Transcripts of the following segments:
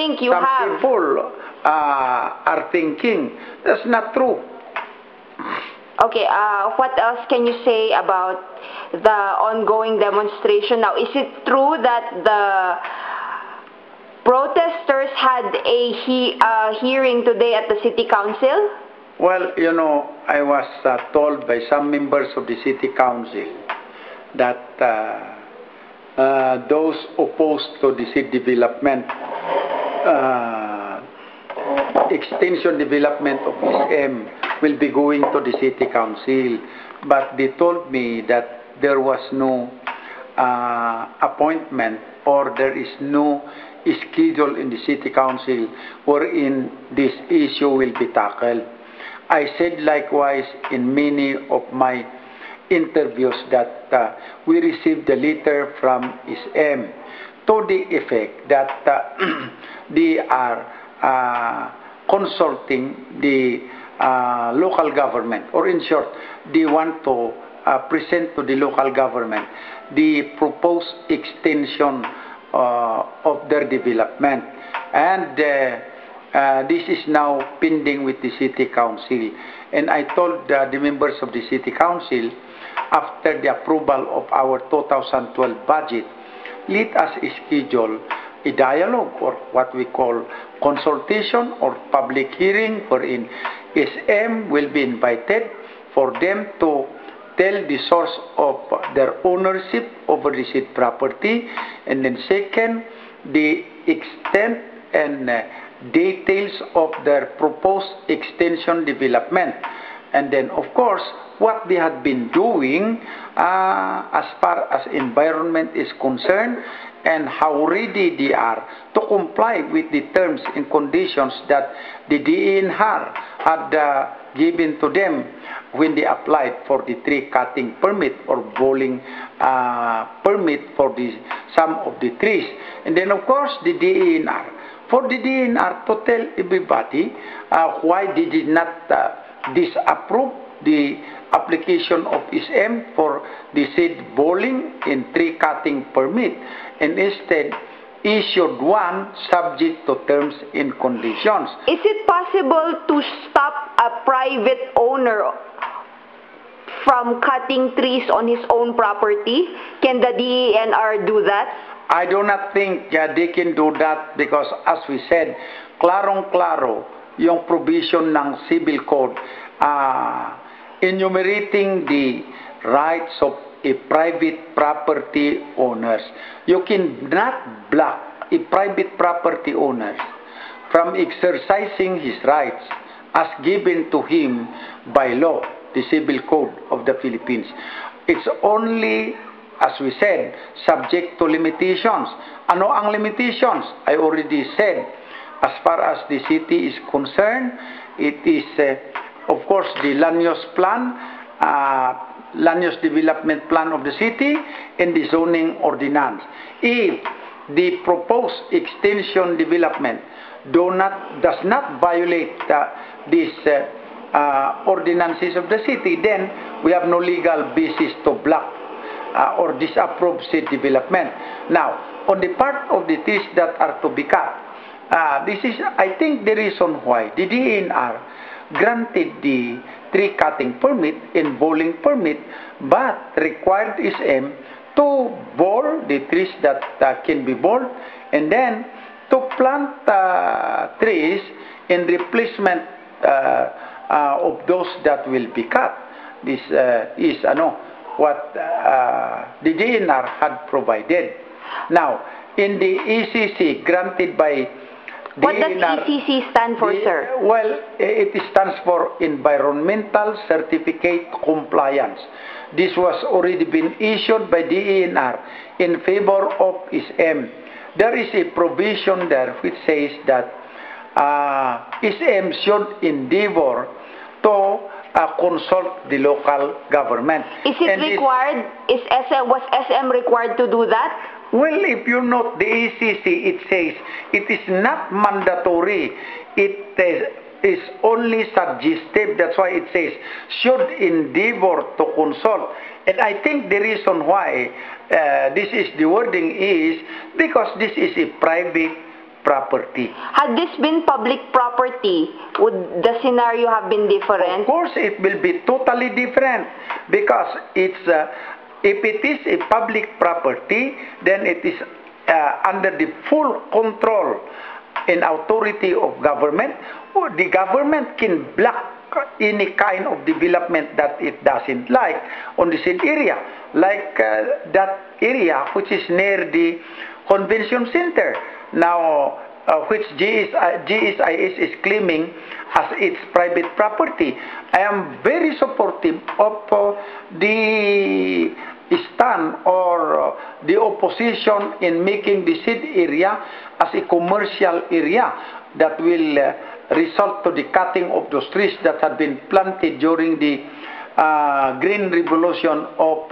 think you some have? people are thinking that's not true. Okay, what else can you say about the ongoing demonstration now? Is it true that the protesters had a hearing today at the City Council? Well, you know, I was told by some members of the City Council that those opposed to the city development, extension development of SM will be going to the City Council. But they told me that there was no appointment or there is no schedule in the City Council wherein this issue will be tackled. I said likewise in many of my interviews that we received a letter from SM to the effect that they are consulting the local government, or in short, they want to present to the local government the proposed extension of their development. And this is now pending with the City Council. And I told the members of the City Council, after the approval of our 2012 budget, let us schedule a dialogue or what we call consultation or public hearing wherein SM will be invited for them to tell the source of their ownership over the said property, and then second, the extent and details of their proposed extension development, and then of course what they had been doing as far as environment is concerned and how ready they are to comply with the terms and conditions that the DENR had given to them when they applied for the tree cutting permit or bowling permit for some of the trees. And then of course the DENR, for the DENR to tell everybody why they did not disapprove the application of SM for the said bowling and tree cutting permit, and instead issued one subject to terms and conditions. Is it possible to stop a private owner from cutting trees on his own property? Can the DENR do that? I do not think they can do that because, as we said, klarong-klaro yung provision ng Civil Code enumerating the rights of a private property owners. You cannot block a private property owner from exercising his rights as given to him by law, the Civil Code of the Philippines. It's only, as we said, subject to limitations. Ano ang limitations? I already said, as far as the city is concerned, it is of course the land use plan, land use development plan of the city, and the zoning ordinance. If the proposed extension development does not violate these ordinances of the city, then we have no legal basis to block or disapprove said development. Now, on the part of the trees that are to be cut, this is, I think, the reason why the DENR granted the tree cutting permit and bowling permit, but required SM to bore the trees that can be bored, and then to plant trees in replacement of those that will be cut. This is what the DENR had provided. Now, in the ECC granted by what does ECC stand for, sir? Well, it stands for Environmental Certificate Compliance. This was already been issued by DENR in favor of SM. There is a provision there which says that SM should endeavor to consult the local government. Is it required? Was SM required to do that? Well, if you note the ECC, it says it is not mandatory. It is only suggestive. That's why it says should endeavor to consult. And I think the reason why this is the wording is because this is a private property. Had this been public property, would the scenario have been different? Of course, it will be totally different because it's if it is a public property, then it is under the full control and authority of government. Or the government can block any kind of development that it doesn't like on the said area, like that area which is near the convention center now, which GSIS is claiming as its private property. I am very supportive of the stand or the opposition in making the said area as a commercial area that will result to the cutting of those trees that had been planted during the Green Revolution of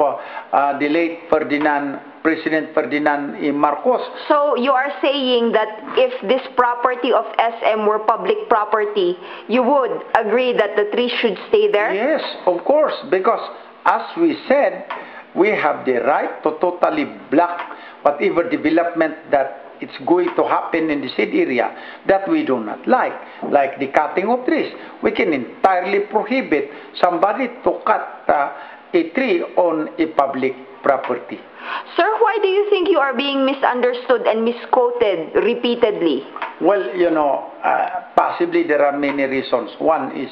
the late President Ferdinand Marcos. So you are saying that if this property of SM were public property, you would agree that the trees should stay there? Yes, of course, because as we said, we have the right to totally block whatever development that it's going to happen in the said area that we do not like the cutting of trees. We can entirely prohibit somebody to cut a tree on a public property. Sir, why do you think you are being misunderstood and misquoted repeatedly? Well, possibly there are many reasons. One is